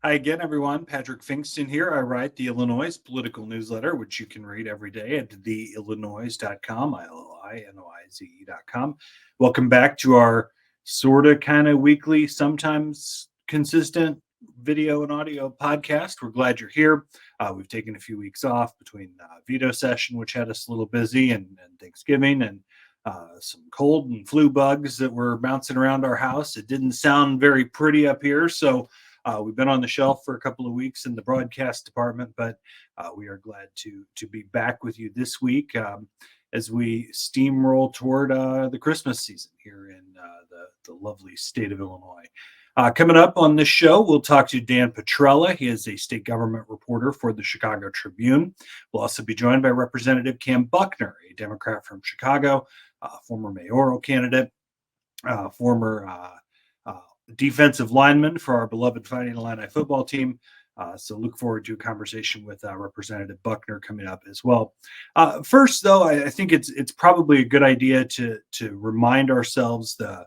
Hi again, everyone. Patrick Finkston here. I write the Illinoize political newsletter, which you can read every day at theillinoize.com, ILLINOIZE.com. Welcome back to our sort of kind of weekly, sometimes consistent video and audio podcast. We're glad you're here. We've taken a few weeks off between veto session, which had us a little busy, and Thanksgiving, and some cold and flu bugs that were bouncing around our house. It didn't sound very pretty up here, so we've been on the shelf for a couple of weeks in the broadcast department, but we are glad to be back with you this week as we steamroll toward the Christmas season here in the lovely state of Illinois. Coming up on this show, we'll talk to Dan Petrella. He is a state government reporter for the Chicago Tribune. We'll also be joined by Representative Kam Buckner, a Democrat from Chicago, former mayoral candidate, former defensive lineman for our beloved Fighting Illini football team. So look forward to a conversation with Representative Buckner coming up as well. First, though, I think it's probably a good idea to remind ourselves the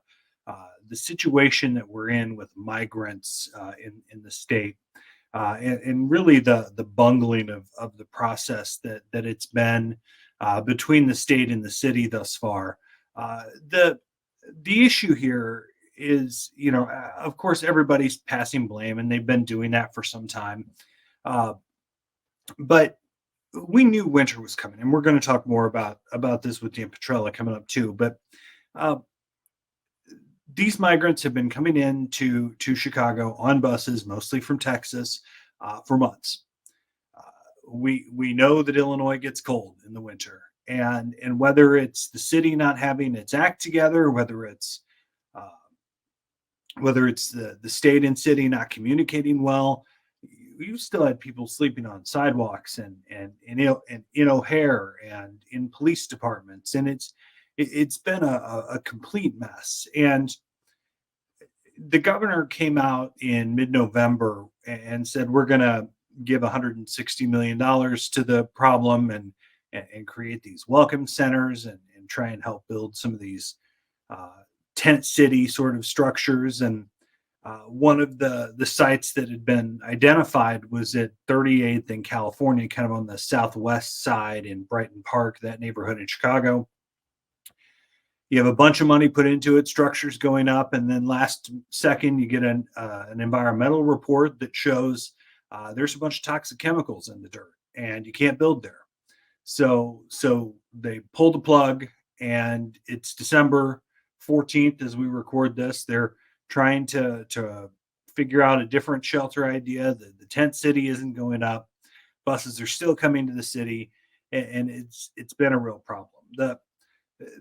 situation that we're in with migrants in the state, and really the bungling of the process that it's been between the state and the city thus far. The issue here is, of course, everybody's passing blame, and they've been doing that for some time. But we knew winter was coming, and we're going to talk more about this with Dan Petrella coming up too. But these migrants have been coming in to Chicago on buses, mostly from Texas, for months. We know that Illinois gets cold in the winter, and whether it's the city not having its act together, whether it's the state and city not communicating well, you still had people sleeping on sidewalks and in O'Hare and in police departments, and it's been a complete mess. And the governor came out in mid-November and said we're going to give $160 million to the problem and create these welcome centers and try and help build some of these tent city sort of structures. And one of the sites that had been identified was at 38th in California, kind of on the southwest side in Brighton Park, that neighborhood in Chicago. You have a bunch of money put into it, structures going up, and then last second you get an environmental report that shows there's a bunch of toxic chemicals in the dirt and you can't build there. So they pulled the plug, and it's December 14th as we record this. They're trying to figure out a different shelter idea. The tent city isn't going up. Buses are still coming to the city, and it's been a real problem.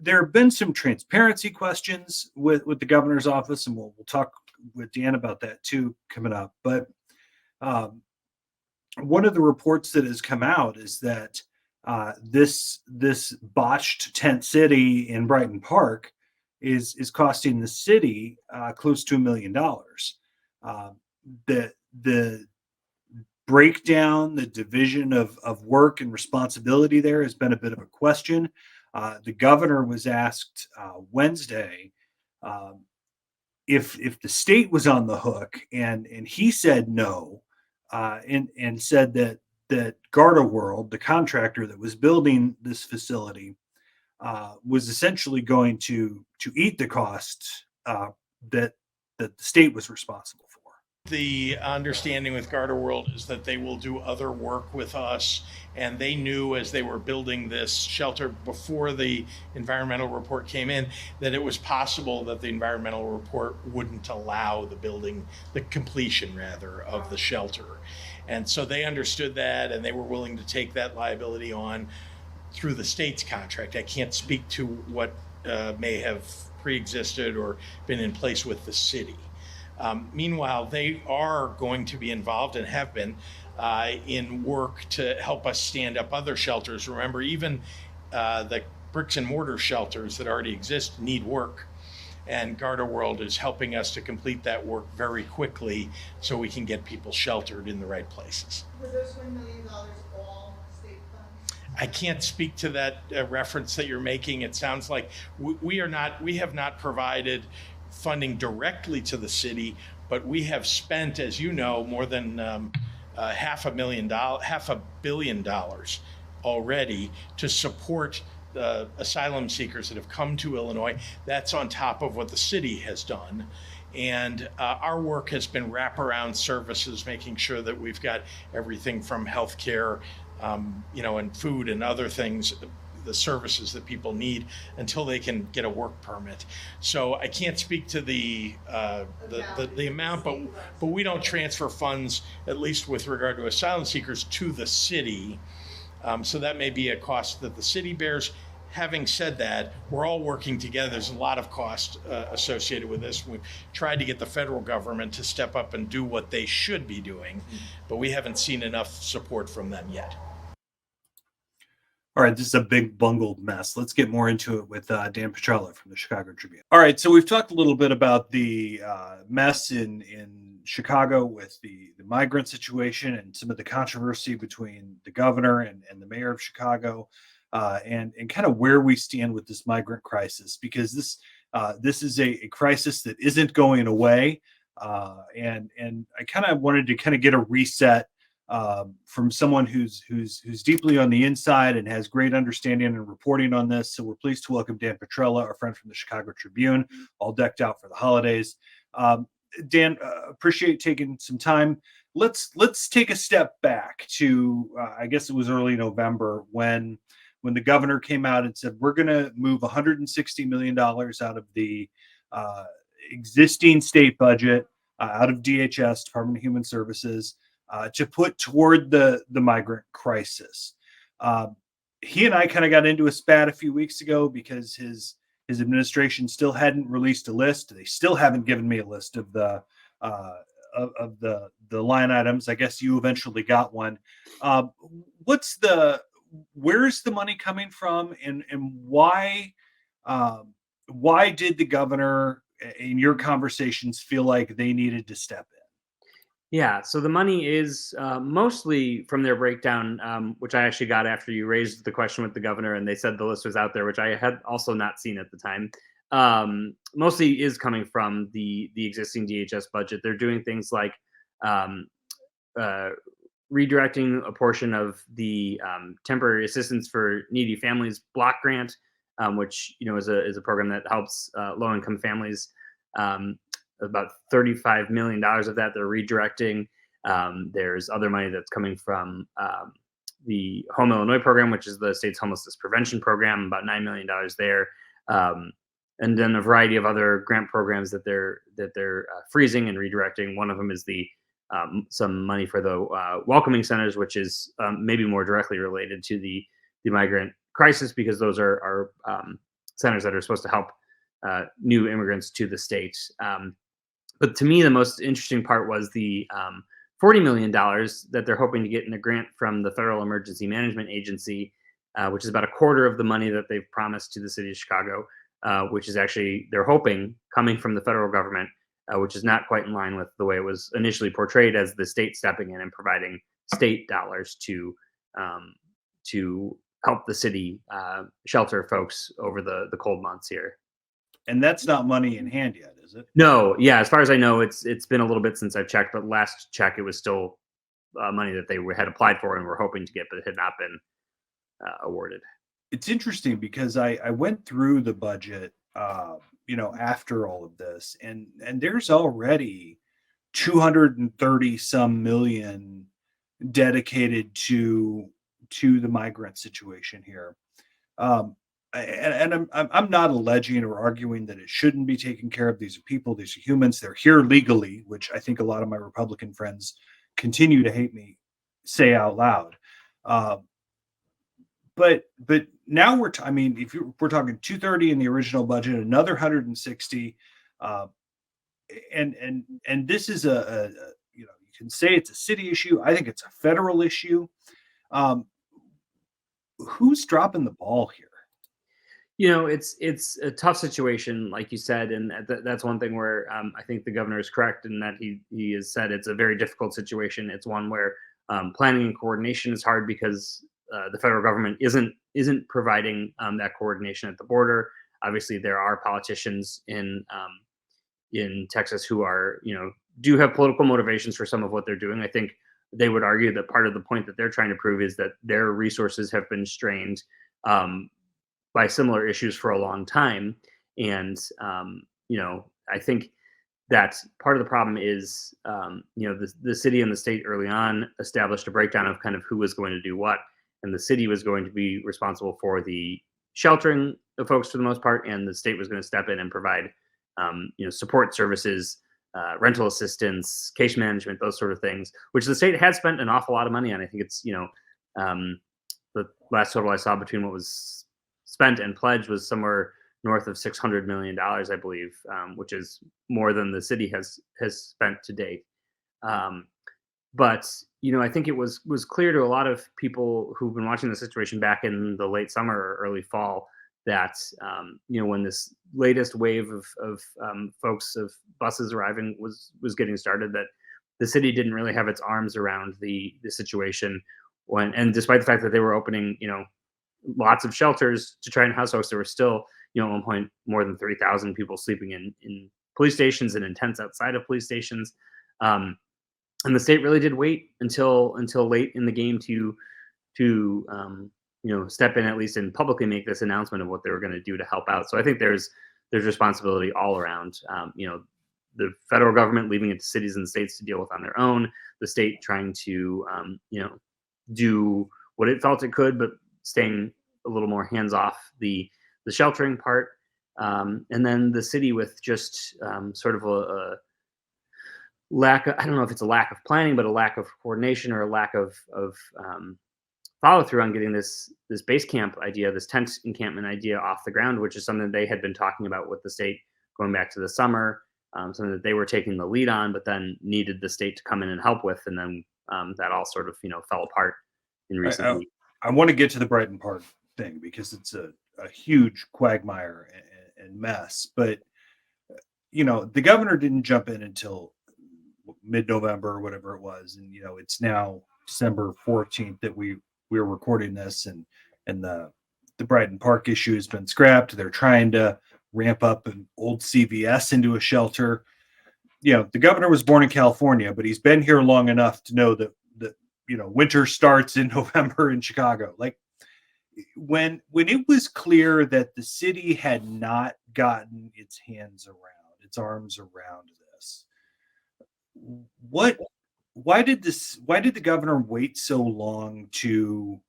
There have been some transparency questions with the governor's office, and we'll talk with Dan about that too coming up. But one of the reports that has come out is that this botched tent city in Brighton Park is costing the city close to $1 million. The breakdown, the division of work and responsibility there has been a bit of a question. The governor was asked Wednesday if the state was on the hook, and he said no, and said that Garda World, the contractor that was building this facility, was essentially going to eat the cost that the state was responsible for. The understanding with Garda World is that they will do other work with us, and they knew as they were building this shelter before the environmental report came in that it was possible that the environmental report wouldn't allow the completion rather of the shelter. And so they understood that, and they were willing to take that liability on through the state's contract. I can't speak to what may have pre-existed or been in place with the city. Meanwhile, they are going to be involved and have been in work to help us stand up other shelters. Remember, even the bricks and mortar shelters that already exist need work. And Garda World is helping us to complete that work very quickly so we can get people sheltered in the right places. Were those $1 million all state funds? I can't speak to that reference that you're making. It sounds like we have not provided funding directly to the city, but we have spent, as you know, more than $500 million already to support the asylum seekers that have come to Illinois. That's on top of what the city has done. And our work has been wraparound services, making sure that we've got everything from healthcare, and food and other things, the services that people need until they can get a work permit. So I can't speak to the amount, but we don't transfer funds, at least with regard to asylum seekers, to the city. So that may be a cost that the city bears. Having said that, we're all working together. There's a lot of cost associated with this. We've tried to get the federal government to step up and do what they should be doing, but we haven't seen enough support from them yet. All right, this is a big bungled mess. Let's get more into it with Dan Petrella from the Chicago Tribune. All right, so we've talked a little bit about the mess in Chicago with the migrant situation and some of the controversy between the governor and the mayor of Chicago, and kind of where we stand with this migrant crisis, because this is a crisis that isn't going away, and I kind of wanted to kind of get a reset from someone who's deeply on the inside and has great understanding and reporting on this. So we're pleased to welcome Dan Petrella, our friend from the Chicago Tribune, all decked out for the holidays. Dan, appreciate taking some time. Let's take a step back to I guess it was early November when the governor came out and said, we're going to move $160 million out of the existing state budget, out of DHS, Department of Human Services, to put toward the migrant crisis. He and I kind of got into a spat a few weeks ago because his administration still hadn't released a list. They still haven't given me a list of the line items. I guess you eventually got one. Where's the money coming from, and why did the governor, in your conversations, feel like they needed to step in? Yeah, so the money is mostly from their breakdown, which I actually got after you raised the question with the governor, and they said the list was out there, which I had also not seen at the time. Mostly is coming from the existing DHS budget. They're doing things like redirecting a portion of the temporary assistance for needy families block grant, which is a program that helps low-income families. About $35 million of that they're redirecting. There's other money that's coming from the Home Illinois program, which is the state's homelessness prevention program, about $9 million there. And then a variety of other grant programs that they're freezing and redirecting. One of them is some money for the welcoming centers, which is maybe more directly related to the migrant crisis, because those are centers that are supposed to help new immigrants to the state. But to me, the most interesting part was the $40 million that they're hoping to get in a grant from the Federal Emergency Management Agency, which is about a quarter of the money that they've promised to the city of Chicago, which is actually, they're hoping, coming from the federal government, which is not quite in line with the way it was initially portrayed as the state stepping in and providing state dollars to help the city shelter folks over the cold months here. And that's not money in hand yet, is it? No, yeah. As far as I know, it's been a little bit since I've checked, but last check, it was still money that they had applied for and were hoping to get, but it had not been awarded. It's interesting because I went through the budget, after all of this, and there's already 230 some million dedicated to the migrant situation here. And I'm not alleging or arguing that it shouldn't be taken care of. These are people, these are humans. They're here legally, which I think a lot of my Republican friends continue to hate me say out loud. But now we're talking 230 in the original budget, another 160, and this is you can say it's a city issue. I think it's a federal issue. Who's dropping the ball here? It's a tough situation, like you said, and that's one thing where I think the governor is correct in that he has said it's a very difficult situation. It's one where planning and coordination is hard because the federal government isn't providing that coordination at the border. Obviously, there are politicians in Texas who are do have political motivations for some of what they're doing. I think they would argue that part of the point that they're trying to prove is that their resources have been strained by similar issues for a long time. And, I think that part of the problem is, the city and the state early on established a breakdown of kind of who was going to do what. And the city was going to be responsible for the sheltering of folks for the most part, and the state was going to step in and provide, support services, rental assistance, case management, those sort of things, which the state has spent an awful lot of money on. I think it's, the last total I saw between what was spent and pledged was somewhere north of $600 million, I believe, which is more than the city has spent to date. But I think it was clear to a lot of people who've been watching the situation back in the late summer or early fall that when this latest wave of folks of buses arriving was getting started, that the city didn't really have its arms around the situation. And despite the fact that they were opening lots of shelters to try and house folks, there were still at one point more than 3,000 people sleeping in police stations and in tents outside of police stations. And the state really did wait until late in the game to step in, at least, and publicly make this announcement of what they were going to do to help out. So I think there's responsibility all around. The federal government leaving it to cities and states to deal with on their own. The state trying to do what it felt it could, but staying a little more hands off the sheltering part. And then the city with just sort of a lack of, I don't know if it's a lack of planning, but a lack of coordination or a lack of follow through on getting this base camp idea, this tent encampment idea off the ground, which is something they had been talking about with the state going back to the summer, something that they were taking the lead on, but then needed the state to come in and help with. And then that all sort of, fell apart in recent weeks. I want to get to the Brighton Park thing because it's a huge quagmire and mess. But, the governor didn't jump in until mid-November or whatever it was. And, it's now December 14th that we're recording this, and the Brighton Park issue has been scrapped. They're trying to ramp up an old CVS into a shelter. The governor was born in California, but he's been here long enough to know that winter starts in November in Chicago. Like when it was clear that the city had not gotten its arms around this, why did the governor wait so long to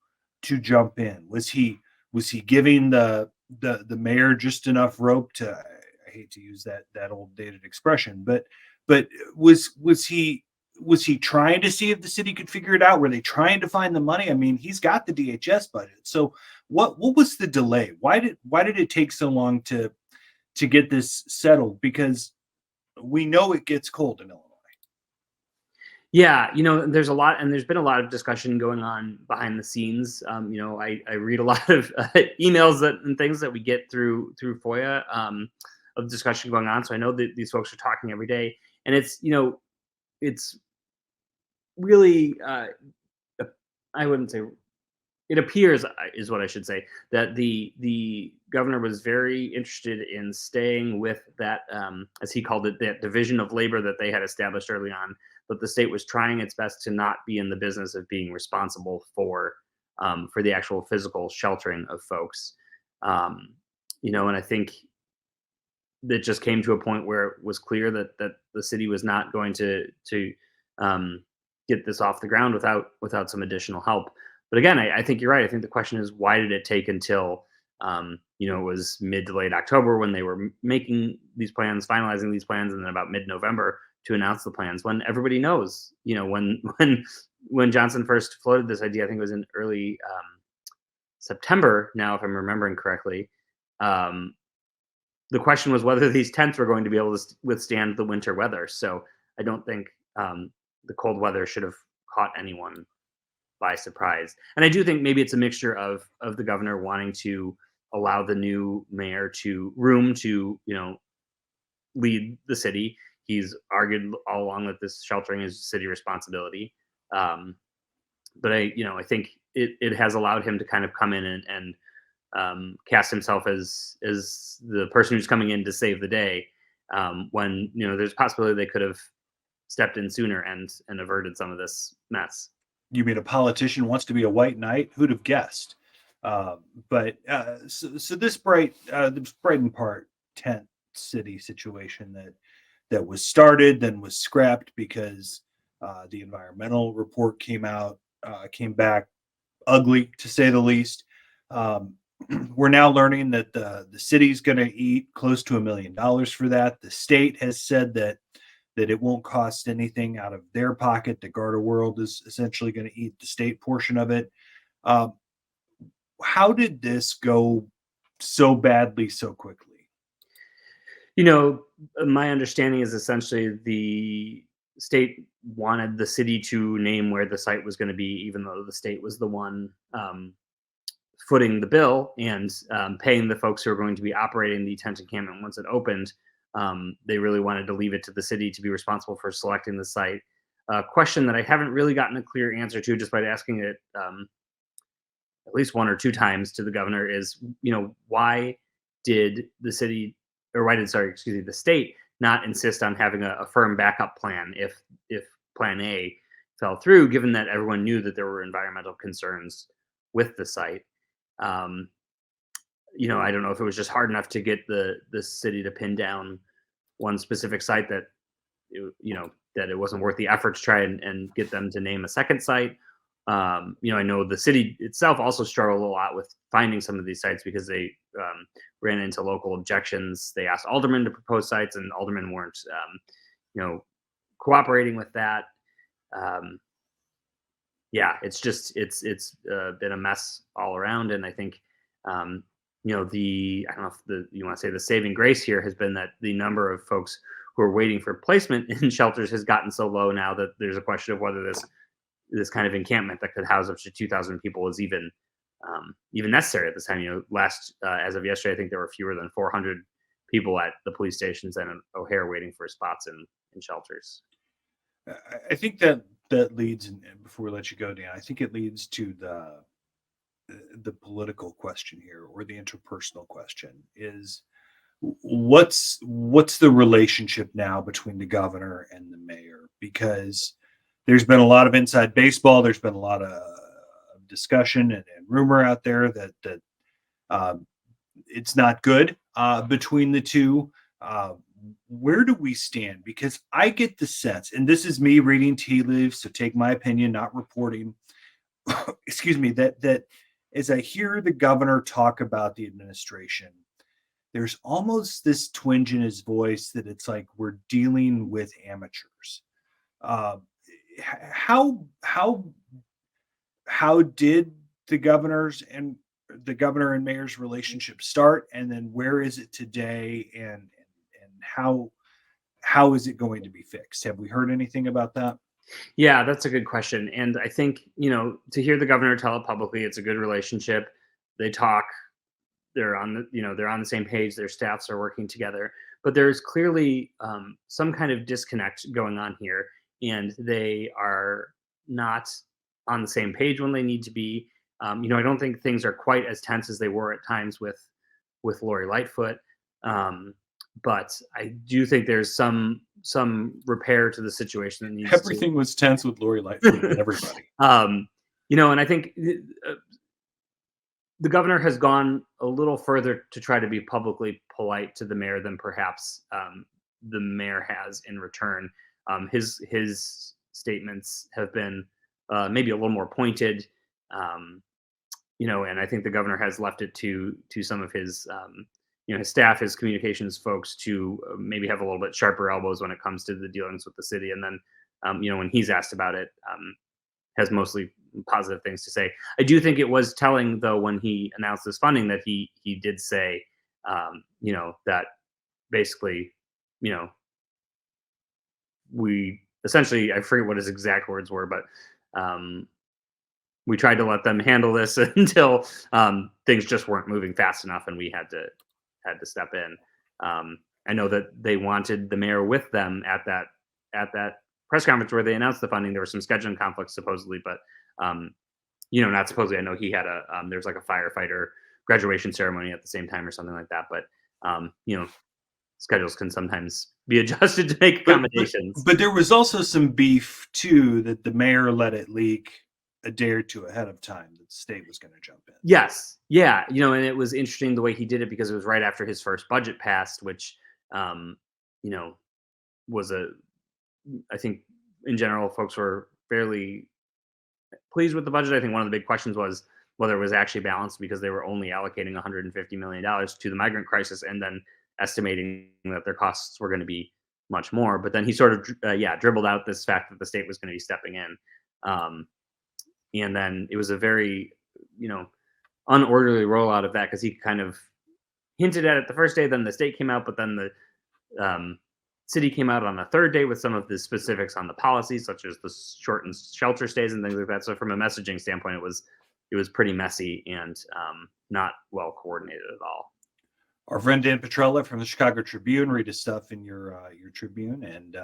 jump in? Was he giving the mayor just enough rope to, I hate to use that old dated expression, but was he trying to see if the city could figure it out? Were they trying to find the money? I mean, he's got the DHS budget. So what was the delay? Why did it take so long to get this settled? Because we know it gets cold in Illinois. Yeah, there's been a lot of discussion going on behind the scenes. I read a lot of emails and things that we get through FOIA of discussion going on. So I know that these folks are talking every day, and it's really, I wouldn't say, it appears, is what I should say, that the governor was very interested in staying with that, as he called it, that division of labor that they had established early on. But the state was trying its best to not be in the business of being responsible for the actual physical sheltering of folks. And I think that just came to a point where it was clear that the city was not going to get this off the ground without some additional help. But again, I think you're right. I think the question is, why did it take until it was mid to late October when they were making these plans, finalizing these plans, and then about mid-November to announce the plans, when everybody knows, when Johnson first floated this idea, I think it was in early September now, if I'm remembering correctly. The question was whether these tents were going to be able to withstand the winter weather. So I don't think the cold weather should have caught anyone by surprise. And I do think maybe it's a mixture of the governor wanting to allow the new mayor room to lead the city. He's argued all along that this sheltering is city responsibility. But I think it has allowed him to kind of come in and cast himself as the person who's coming in to save the day. When there's a possibility they could have stepped in sooner and averted some of this mess. You mean a politician wants to be a white knight? Who'd have guessed? So this Brighton Part tent city situation that was started, then was scrapped because the environmental report came back ugly, to say the least. We're now learning that the city's going to eat close to $1 million for that. The state has said that it won't cost anything out of their pocket. The Garter World is essentially going to eat the state portion of it. How did this go so badly so quickly? My understanding is essentially the state wanted the city to name where the site was going to be, even though the state was the one footing the bill and paying the folks who are going to be operating the tent encampment once it opened. They really wanted to leave it to the city to be responsible for selecting the site. A question that I haven't really gotten a clear answer to, just by asking it at least 1 or 2 times to the governor, is, why did the state not insist on having a firm backup plan if plan A fell through, given that everyone knew that there were environmental concerns with the site. I don't know if it was just hard enough to get the city to pin down one specific site that it wasn't worth the effort to try and get them to name a second site. I know the city itself also struggled a lot with finding some of these sites because they ran into local objections. They asked aldermen to propose sites, and aldermen weren't, cooperating with that. It's been a mess all around, and I think, I don't know if you want to say the saving grace here has been that the number of folks who are waiting for placement in shelters has gotten so low now that there's a question of whether this kind of encampment that could house up to 2,000 people is even necessary at this time. As of yesterday, I think there were fewer than 400 people at the police stations and O'Hare waiting for spots in shelters. I think that leads, and before we let you go, Dan, I think it leads to the political question here, or the interpersonal question, is what's the relationship now between the governor and the mayor? Because there's been a lot of inside baseball. There's been a lot of discussion and rumor out there that it's not good between the two. Where do we stand? Because I get the sense, and this is me reading tea leaves, so take my opinion, not reporting. Excuse me. That as I hear the governor talk about the administration, there's almost this twinge in his voice that it's like we're dealing with amateurs. How did the governor and mayor's relationship start, and then where is it today, and how is it going to be fixed? Have we heard anything about that? Yeah, that's a good question. And I think, to hear the governor tell it publicly, it's a good relationship. They talk, they're on the same page, their staffs are working together, but there's clearly some kind of disconnect going on here, and they are not on the same page when they need to be. I don't think things are quite as tense as they were at times with Lori Lightfoot. But I do think there's some repair to the situation that needs. Everything was tense with Lori Lightfoot and everybody. And I think the governor has gone a little further to try to be publicly polite to the mayor than perhaps the mayor has in return. His statements have been maybe a little more pointed, and I think the governor has left it to some of his his staff, his communications folks, to maybe have a little bit sharper elbows when it comes to the dealings with the city. And then, when he's asked about it, has mostly positive things to say. I do think it was telling, though, when he announced this funding, that he did say, that basically, we essentially, I forget what his exact words were, but we tried to let them handle this until things just weren't moving fast enough, and we had to step in. I know that they wanted the mayor with them at that press conference where they announced the funding. There were some scheduling conflicts supposedly, but not supposedly. I know he had there was like a firefighter graduation ceremony at the same time or something like that. But schedules can sometimes be adjusted to make accommodations. But there was also some beef too that the mayor let it leak a day or two ahead of time that the state was going to jump in. Yes. Yeah. And it was interesting the way he did it because it was right after his first budget passed, which, was I think in general, folks were fairly pleased with the budget. I think one of the big questions was whether it was actually balanced because they were only allocating $150 million to the migrant crisis and then estimating that their costs were going to be much more. But then he sort of, dribbled out this fact that the state was going to be stepping in. And then it was a very, unorderly rollout of that because he kind of hinted at it the first day, then the state came out, but then the city came out on the third day with some of the specifics on the policies, such as the shortened shelter stays and things like that. So from a messaging standpoint, it was pretty messy and not well coordinated at all. Our friend Dan Petrella from the Chicago Tribune, read his stuff in your Tribune and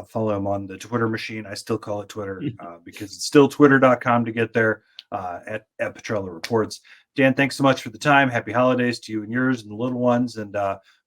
follow him on the Twitter machine. I still call it Twitter because it's still twitter.com to get there at Petrella Reports. Dan, thanks so much for the time. Happy holidays to you and yours and the little ones, and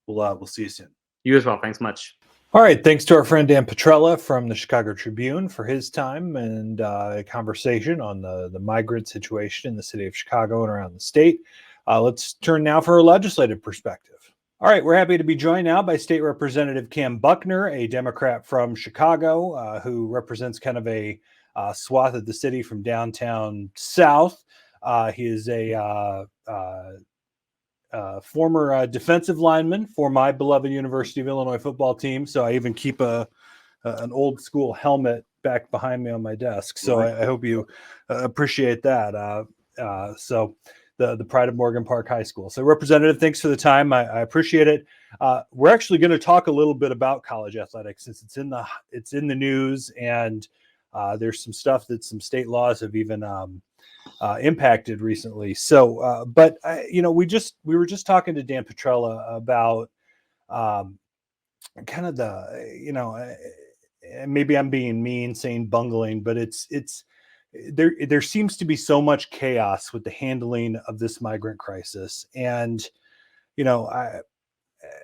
we'll see you soon. You as well. Thanks much. All right. Thanks to our friend Dan Petrella from the Chicago Tribune for his time and a conversation on the migrant situation in the city of Chicago and around the state. Let's turn now for a legislative perspective. All right. We're happy to be joined now by State Representative Kam Buckner, a Democrat from Chicago who represents kind of a swath of the city from downtown south. He is a former defensive lineman for my beloved University of Illinois football team. So I even keep an old school helmet back behind me on my desk. So Right. I hope you appreciate that. So the pride of Morgan Park High School. So Representative, thanks for the time. I appreciate it. We're actually going to talk a little bit about college athletics since it's in the news, and there's some stuff that some state laws have even impacted recently. So, but we were just talking to Dan Petrella about kind of the, maybe I'm being mean saying bungling, but it's there seems to be so much chaos with the handling of this migrant crisis. And,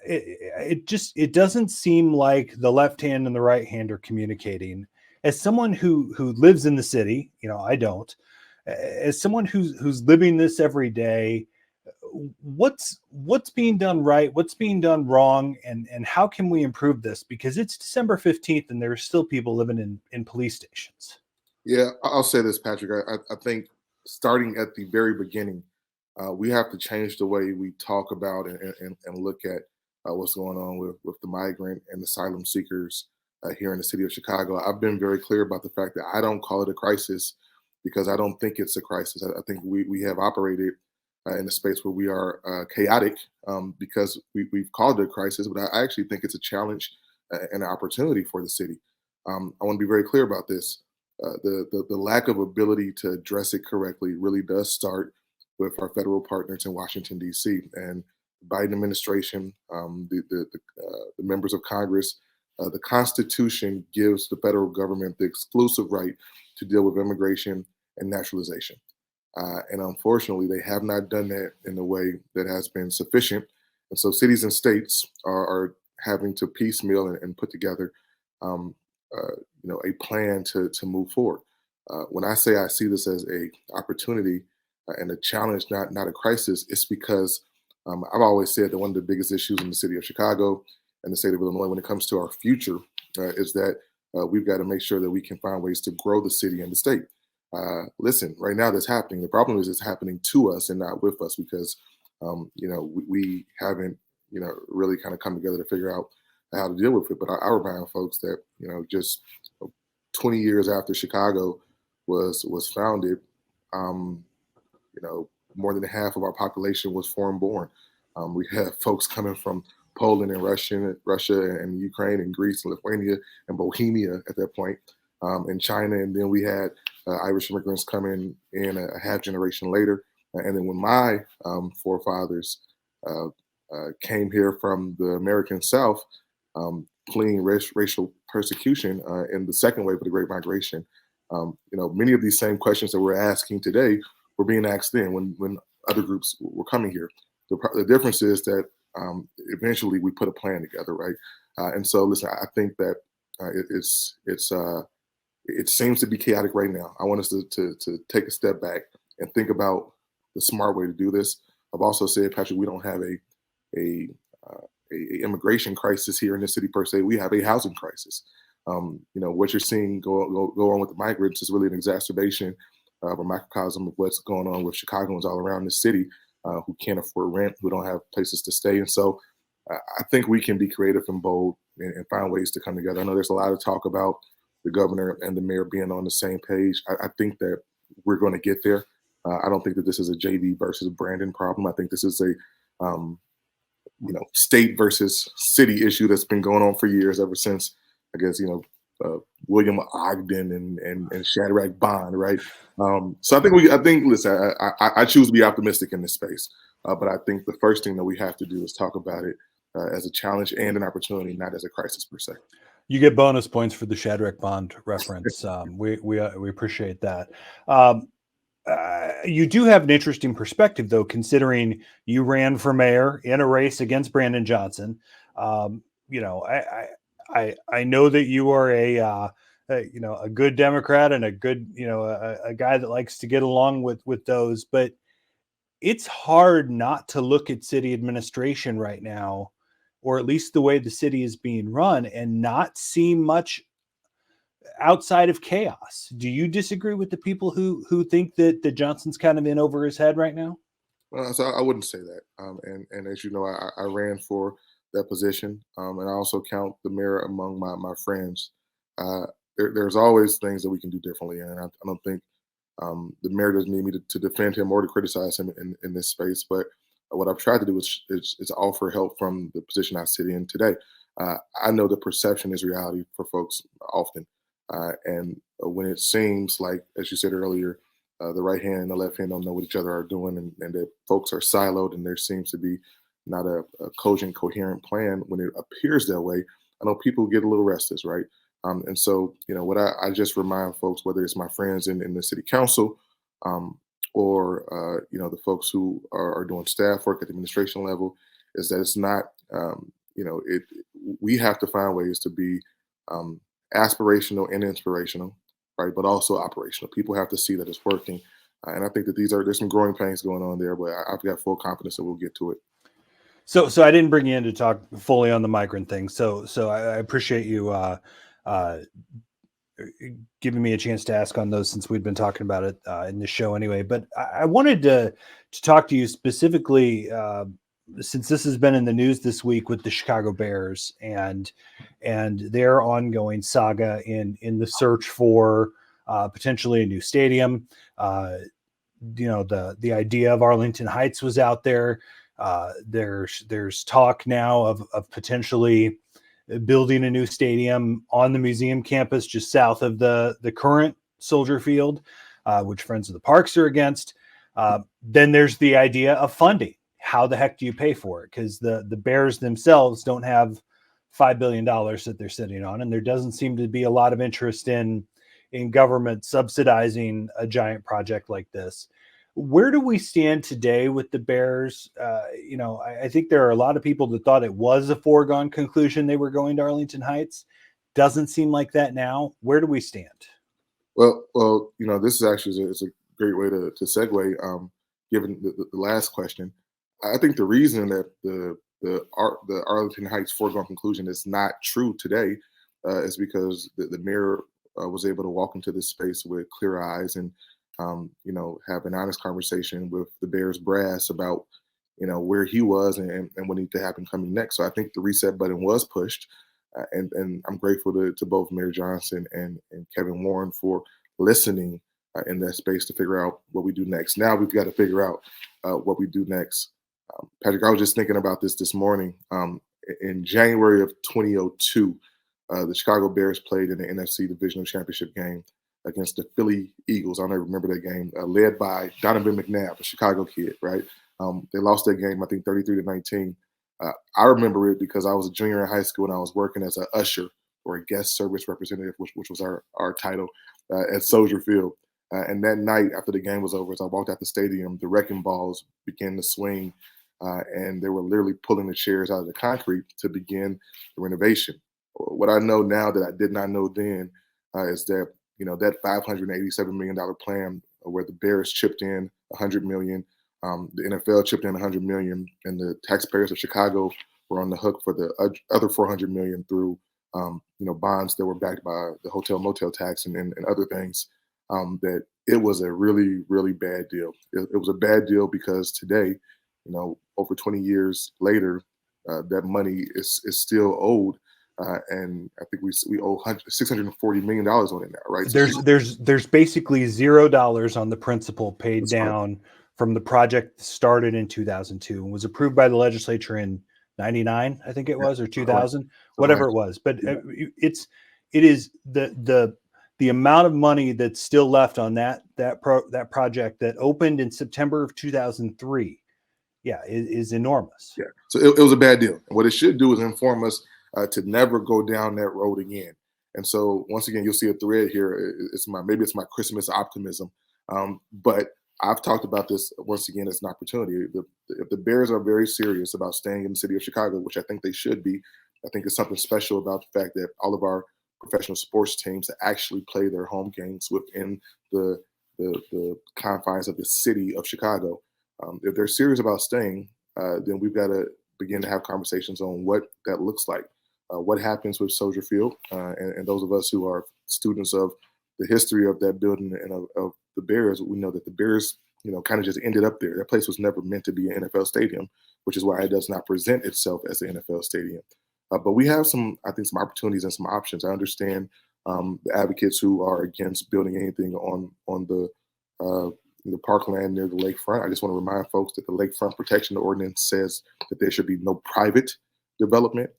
it doesn't seem like the left hand and the right hand are communicating. As someone who lives in the city, I don't. As someone who's living this every day, what's being done right, what's being done wrong, and how can we improve this? Because it's December 15th and there are still people living in police stations. Yeah, I'll say this, Patrick. I think starting at the very beginning, we have to change the way we talk about and look at what's going on with the migrant and asylum seekers here in the city of Chicago. I've been very clear about the fact that I don't call it a crisis because I don't think it's a crisis. I think we have operated in a space where we are chaotic because we've called it a crisis, but I actually think it's a challenge and an opportunity for the city. I want to be very clear about this. The lack of ability to address it correctly really does start with our federal partners in Washington, D.C. and the Biden administration, the members of Congress. The Constitution gives the federal government the exclusive right to deal with immigration and naturalization. And unfortunately, they have not done that in a way that has been sufficient. And so cities and states are having to piecemeal and put together a plan to move forward. When I say I see this as a opportunity and a challenge, not a crisis, it's because I've always said that one of the biggest issues in the city of Chicago and the state of Illinois when it comes to our future is that we've got to make sure that we can find ways to grow the city and the state. Listen, right now that's happening. The problem is it's happening to us and not with us because, we haven't, really kind of come together to figure out how to deal with it. But I remind folks that, just 20 years after Chicago was founded, more than half of our population was foreign born. We have folks coming from Poland and Russia and Ukraine and Greece and Lithuania and Bohemia at that point, and China. And then we had Irish immigrants coming in a half generation later. And then when my forefathers came here from the American South, fleeing racial persecution in the second wave of the Great Migration, many of these same questions that we're asking today were being asked then when other groups were coming here. The difference is that eventually we put a plan together, right? And so, listen, I think that it seems to be chaotic right now. I want us to take a step back and think about the smart way to do this. I've also said, Patrick, we don't have a immigration crisis here in the city per se. We have a housing crisis. What you're seeing go on with the migrants is really an exacerbation of a microcosm of what's going on with Chicagoans all around the city who can't afford rent, who don't have places to stay. And so I think we can be creative and bold and find ways to come together. I know there's a lot of talk about the governor and the mayor being on the same page. I think that we're going to get there. I don't think that this is a JD versus Brandon problem. I think this is a state versus city issue that's been going on for years, ever since, I guess, William Ogden and Shadrach Bond, right? So listen, I choose to be optimistic in this space, but I think the first thing that we have to do is talk about it as a challenge and an opportunity, not as a crisis per se. You get bonus points for the Shadrach Bond reference. We appreciate that. You do have an interesting perspective, though, considering you ran for mayor in a race against Brandon Johnson. I know that you are a good Democrat and a good, a guy that likes to get along with those, but it's hard not to look at city administration right now, or at least the way the city is being run, and not see much outside of chaos. Do you disagree with the people who think that Johnson's kind of in over his head right now? So I wouldn't say that. And as you know, I ran for that position, and I also count the mayor among my friends. There's always things that we can do differently, and I don't think the mayor doesn't need me to defend him or to criticize him in this space. But what I've tried to do is offer help from the position I sit in today. I know the perception is reality for folks often. And when it seems like, as you said earlier, the right hand and the left hand don't know what each other are doing, and that folks are siloed, and there seems to be not a cogent, coherent plan. When it appears that way, I know people get a little restless, right? And so, what I just remind folks, whether it's my friends in the city council, or the folks who are doing staff work at the administration level, is that it's not, we have to find ways to be aspirational and inspirational, right? But also operational. People have to see that it's working. And I think that there's some growing pains going on there, but I've got full confidence that we'll get to it. So I didn't bring you in to talk fully on the migrant thing. So I appreciate you giving me a chance to ask on those, since we'd been talking about it in the show anyway. But I wanted to talk to you specifically, since this has been in the news this week with the Chicago Bears and their ongoing saga in the search for potentially a new stadium. The idea of Arlington Heights was out there. There's talk now of potentially building a new stadium on the museum campus just south of the current Soldier Field, which Friends of the Parks are against. Then there's the idea of funding. How the heck do you pay for it? Because the Bears themselves don't have $5 billion that they're sitting on, and there doesn't seem to be a lot of interest in government subsidizing a giant project like this. Where do we stand today with the Bears? I think there are a lot of people that thought it was a foregone conclusion they were going to Arlington Heights. Doesn't seem like that now. Where do we stand? Well, this is actually it's a great way to segue. Given the last question, I think the reason that the Arlington Heights foregone conclusion is not true today is because the mayor was able to walk into this space with clear eyes and have an honest conversation with the Bears brass about where he was and what needed to happen coming next. So I think the reset button was pushed, and I'm grateful to both Mayor Johnson and Kevin Warren for listening in that space to figure out what we do next. Now we've got to figure out what we do next. Patrick, I was just thinking about this morning. In January of 2002, the Chicago Bears played in the NFC Divisional Championship game against the Philly Eagles. I'll never remember that game, led by Donovan McNabb, a Chicago kid, right? They lost that game, I think, 33-19. I remember it because I was a junior in high school and I was working as an usher or a guest service representative, which was our title at Soldier Field. And that night after the game was over, as I walked out the stadium, the wrecking balls began to swing and they were literally pulling the chairs out of the concrete to begin the renovation. What I know now that I did not know then is that that $587 million plan, where the Bears chipped in $100 million, the NFL chipped in $100 million, and the taxpayers of Chicago were on the hook for the other $400 million through bonds that were backed by the hotel motel tax and other things. That it was a really, really bad deal. It was a bad deal because today, over 20 years later, that money is still owed. And I think we owe $640 million on it now, right? There's basically $0 on the principal paid That's down from the project that started in 2002 and was approved by the legislature in 99, I think it was, or 2000, whatever it was. But it is the amount of money that's still left on that project that opened in September of 2003. Yeah, is enormous. Yeah, so it was a bad deal. And what it should do is inform us to never go down that road again. And so once again, you'll see a thread here. Maybe it's my Christmas optimism, but I've talked about this once again as an opportunity. If the Bears are very serious about staying in the city of Chicago, which I think they should be, I think it's something special about the fact that all of our professional sports teams actually play their home games within the confines of the city of Chicago. If they're serious about staying, then we've got to begin to have conversations on what that looks like. What happens with Soldier Field, and those of us who are students of the history of that building and of the Bears, we know that the Bears, kind of just ended up there. That place was never meant to be an NFL stadium, which is why it does not present itself as an NFL stadium. But we have some opportunities and some options. I understand the advocates who are against building anything on the parkland near the lakefront. I just want to remind folks that the Lakefront Protection Ordinance says that there should be no private development,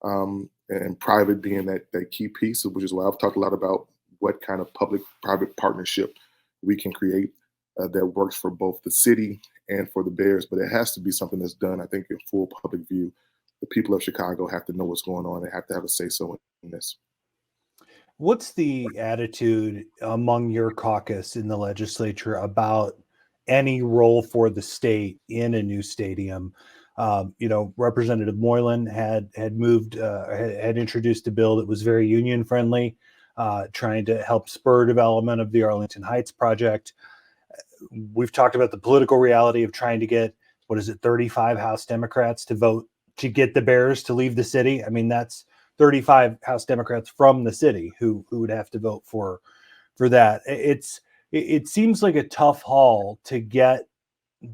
and private being that key piece, which is why I've talked a lot about what kind of public-private partnership we can create that works for both the city and for the Bears. But it has to be something that's done, I think, in full public view. The people of Chicago have to know what's going on. They have to have a say-so in this. What's the attitude among your caucus in the legislature about any role for the state in a new stadium? Representative Moylan had introduced a bill that was very union friendly, trying to help spur development of the Arlington Heights project. We've talked about the political reality of trying to get, 35 House Democrats to vote to get the Bears to leave the city. I mean, that's 35 House Democrats from the city who would have to vote for that. It seems like a tough haul to get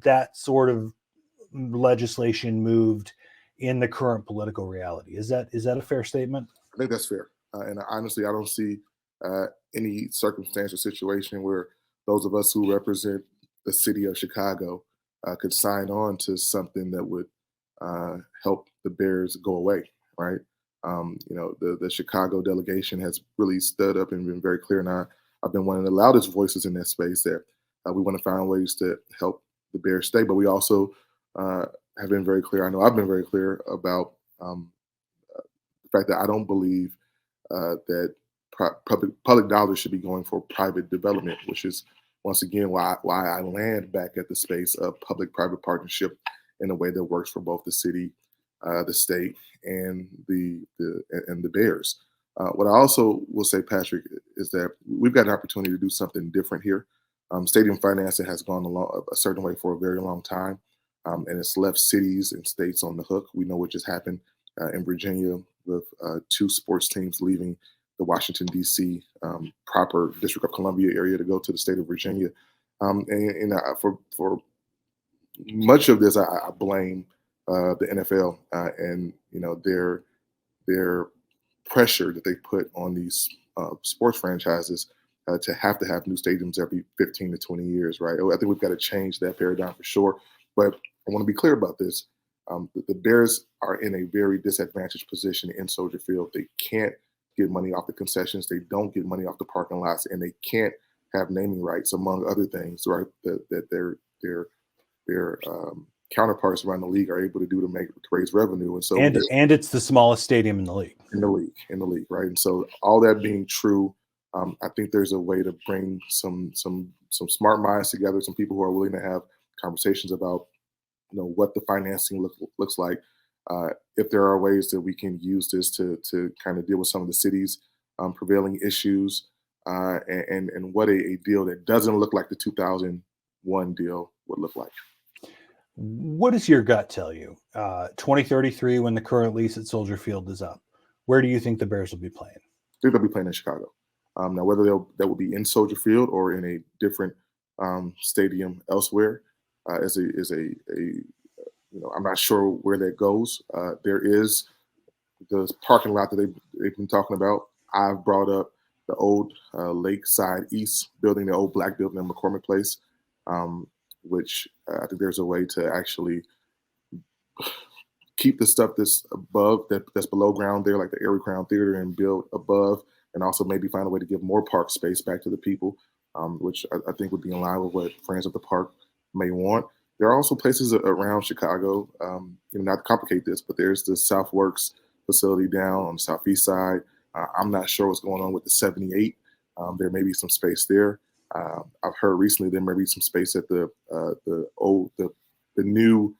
that sort of legislation moved in the current political reality. Is that a fair statement? I think that's fair. And honestly, I don't see any circumstance or situation where those of us who represent the city of Chicago could sign on to something that would help the Bears go away, right? The Chicago delegation has really stood up and been very clear. And I've been one of the loudest voices in that space that we want to find ways to help the Bears stay. But we also have been very clear. I know I've been very clear about the fact that I don't believe that public dollars should be going for private development, which is once again why I land back at the space of public-private partnership in a way that works for both the city, the state, and the Bears. What I also will say, Patrick, is that we've got an opportunity to do something different here. Stadium financing has gone a certain way for a very long time, and it's left cities and states on the hook. We know what just happened in Virginia with 2 sports teams leaving the Washington, D.C. Proper District of Columbia area to go to the state of Virginia. For much of this, I blame the NFL and their pressure that they put on these sports franchises to have new stadiums every 15 to 20 years, right? I think we've got to change that paradigm for sure. But I want to be clear about this. The Bears are in a very disadvantaged position in Soldier Field. They can't get money off the concessions. They don't get money off the parking lots, and they can't have naming rights, among other things, right? That their counterparts around the league are able to do to raise revenue. And so, and it's the smallest stadium in the league. In the league, right? And so, all that being true, I think there's a way to bring some smart minds together, some people who are willing to have conversations about what the financing looks like. If there are ways that we can use this to kind of deal with some of the city's prevailing issues, and what a deal that doesn't look like the 2001 deal would look like. What does your gut tell you? 2033, when the current lease at Soldier Field is up, where do you think the Bears will be playing? I think they'll be playing in Chicago. Now, whether that will be in Soldier Field or in a different stadium elsewhere, I'm not sure where that goes. There is the parking lot that they've been talking about. I've brought up the old Lakeside East building, the old black building in McCormick Place, which I think there's a way to actually keep the stuff that's above, that's below ground there, like the Erie Crown Theater, and build above, and also maybe find a way to give more park space back to the people, which I think would be in line with what Friends of the Park may want. There are also places around Chicago, not to complicate this, but there's the Southworks facility down on the southeast side. I'm not sure what's going on with the 78. There may be some space there. I've heard recently there may be some space at the new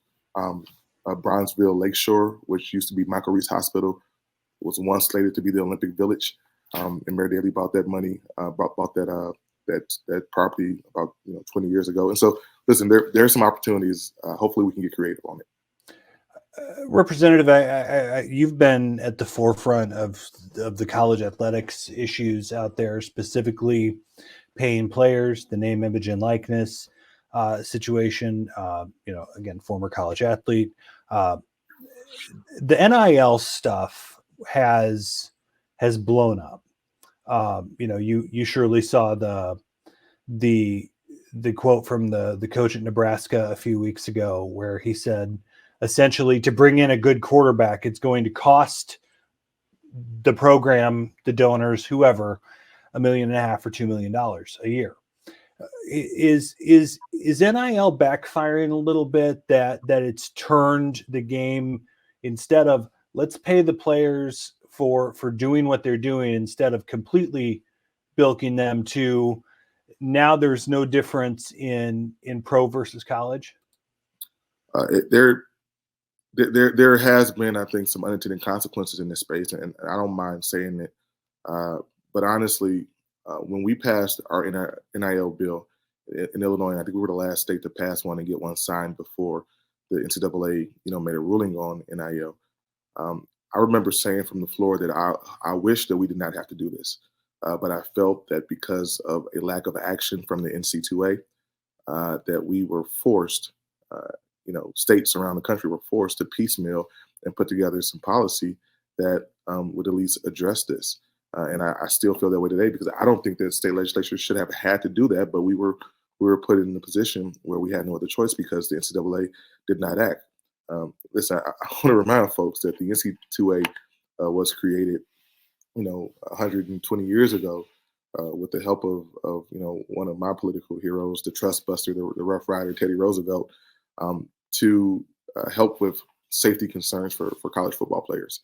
Bronzeville Lakeshore, which used to be Michael Reese Hospital, was once slated to be the Olympic Village. And Mayor Daley bought that money, bought that property about 20 years ago. And so, listen, there are some opportunities. Hopefully, we can get creative on it. Representative, you've been at the forefront of the college athletics issues out there, specifically paying players, the name, image, and likeness situation. Again, former college athlete. The NIL stuff has blown up. You surely saw the quote from the coach at Nebraska a few weeks ago, where he said, essentially, to bring in a good quarterback, it's going to cost the program, the donors, whoever, $1.5 million or $2 million a year. Is NIL backfiring a little bit, that it's turned the game, instead of let's pay the players for doing what they're doing, instead of completely bilking them, to now there's no difference in pro versus college? There has been, I think, some unintended consequences in this space, and I don't mind saying it. But honestly, when we passed our NIL bill in Illinois, I think we were the last state to pass one and get one signed before the NCAA, made a ruling on NIL. I remember saying from the floor that I wish that we did not have to do this, but I felt that because of a lack of action from the NC2A, that we were forced. States around the country were forced to piecemeal and put together some policy that would at least address this. And I still feel that way today, because I don't think that state legislatures should have had to do that, but we were put in a position where we had no other choice because the NCAA did not act. Listen, I want to remind folks that the NC2A was created, 120 years ago, with the help of one of my political heroes, the trust buster, the Rough Rider, Teddy Roosevelt, to help with safety concerns for college football players.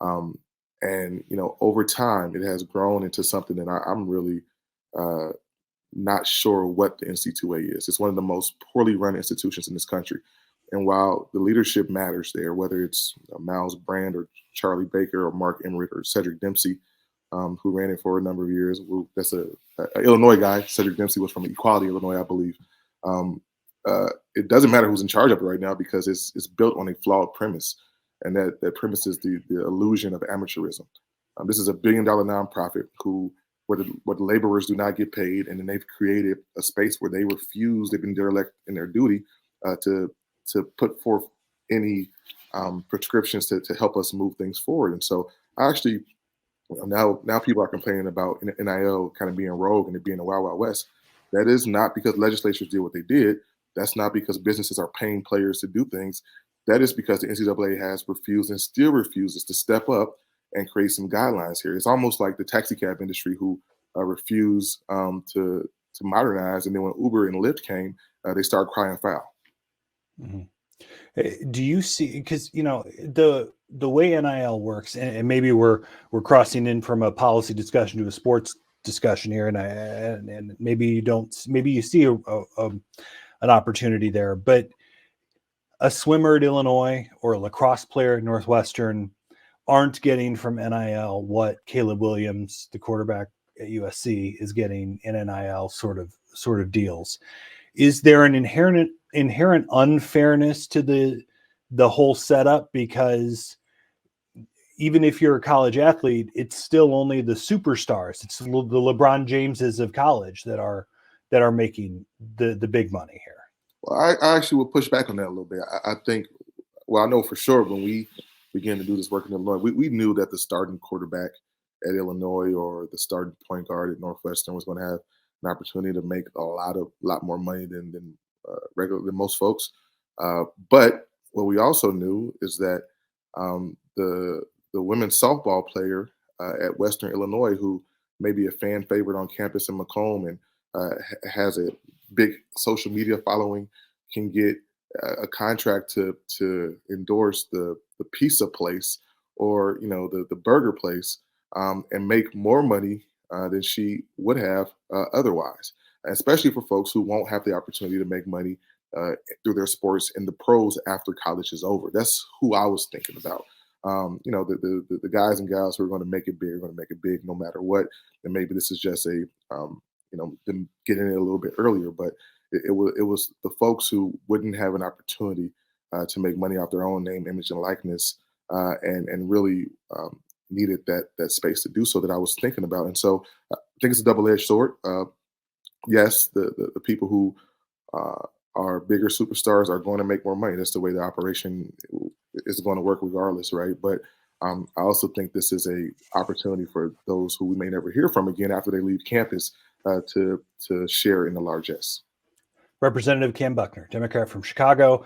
And over time, it has grown into something that I'm really not sure what the NC2A is. It's one of the most poorly run institutions in this country. And while the leadership matters there, whether it's Miles Brand or Charlie Baker or Mark Emmert or Cedric Dempsey, who ran it for a number of years. That's a Illinois guy. Cedric Dempsey was from Equality, Illinois, I believe. It doesn't matter who's in charge of it right now, because it's built on a flawed premise. And that premise is the illusion of amateurism. This is $1 billion nonprofit where the laborers do not get paid, and then they've created a space where they've been derelict in their duty to put forth any prescriptions to help us move things forward. And so I actually, now people are complaining about NIL kind of being rogue and it being a Wild Wild West. That is not because legislatures did what they did. That's not because businesses are paying players to do things. That is because the NCAA has refused and still refuses to step up and create some guidelines here. It's almost like the taxi cab industry, who refused to modernize, and then when Uber and Lyft came, they started crying foul. Mm-hmm. Do you see, because the way NIL works, and maybe we're crossing in from a policy discussion to a sports discussion here, and maybe you see an opportunity there, but a swimmer at Illinois or a lacrosse player at Northwestern aren't getting from NIL what Caleb Williams, the quarterback at USC, is getting in NIL sort of deals. Is there an inherent unfairness to the whole setup? Because even if you're a college athlete, it's still only the superstars. It's the LeBron Jameses of college that are making the big money here. Well, I actually will push back on that a little bit. I think, well, I know for sure when we began to do this work in Illinois, we knew that the starting quarterback at Illinois or the starting point guard at Northwestern was going to have an opportunity to make a lot more money than most folks. But what we also knew is that the women's softball player at Western Illinois, who may be a fan favorite on campus in Macomb and has a big social media following, can get a contract to endorse the pizza place or the burger place and make more money than she would have otherwise, especially for folks who won't have the opportunity to make money through their sports in the pros after college is over. That's who I was thinking about. The guys and gals who are going to make it big are going to make it big no matter what. And maybe this is just them getting it a little bit earlier, but it was the folks who wouldn't have an opportunity to make money off their own name, image, and likeness, and really needed that space to do so that I was thinking about. And so I think it's a double-edged sword. Yes, the people who are bigger superstars are going to make more money. That's the way the operation is going to work regardless, right? But I also think this is a opportunity for those who we may never hear from again after they leave campus to share in the largesse. Representative Kam Buckner, Democrat from Chicago.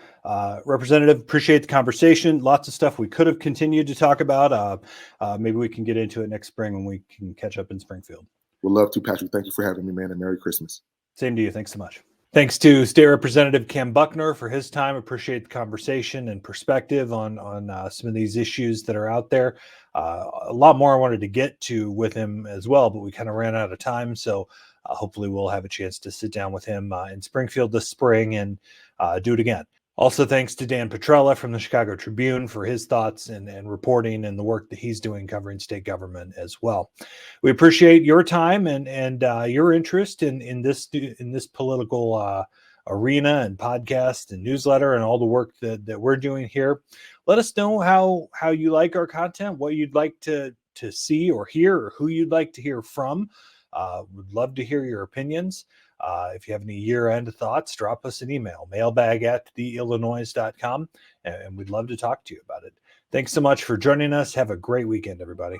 Representative, appreciate the conversation. Lots of stuff we could have continued to talk about. Maybe we can get into it next spring when we can catch up in Springfield. We'd love to, Patrick. Thank you for having me, man, and Merry Christmas. Same to you. Thanks so much. Thanks to State Representative Kam Buckner for his time. Appreciate the conversation and perspective on some of these issues that are out there. A lot more I wanted to get to with him as well, but we kind of ran out of time. So hopefully we'll have a chance to sit down with him in Springfield this spring and do it again. Also, thanks to Dan Petrella from the Chicago Tribune for his thoughts and reporting and the work that he's doing covering state government as well. We appreciate your time and your interest in this political arena and podcast and newsletter and all the work that we're doing here. Let us know how you like our content, what you'd like to see or hear, or who you'd like to hear from. Would love to hear your opinions. If you have any year-end thoughts, drop us an email, mailbag@theillinoize.com, and we'd love to talk to you about it. Thanks so much for joining us. Have a great weekend, everybody.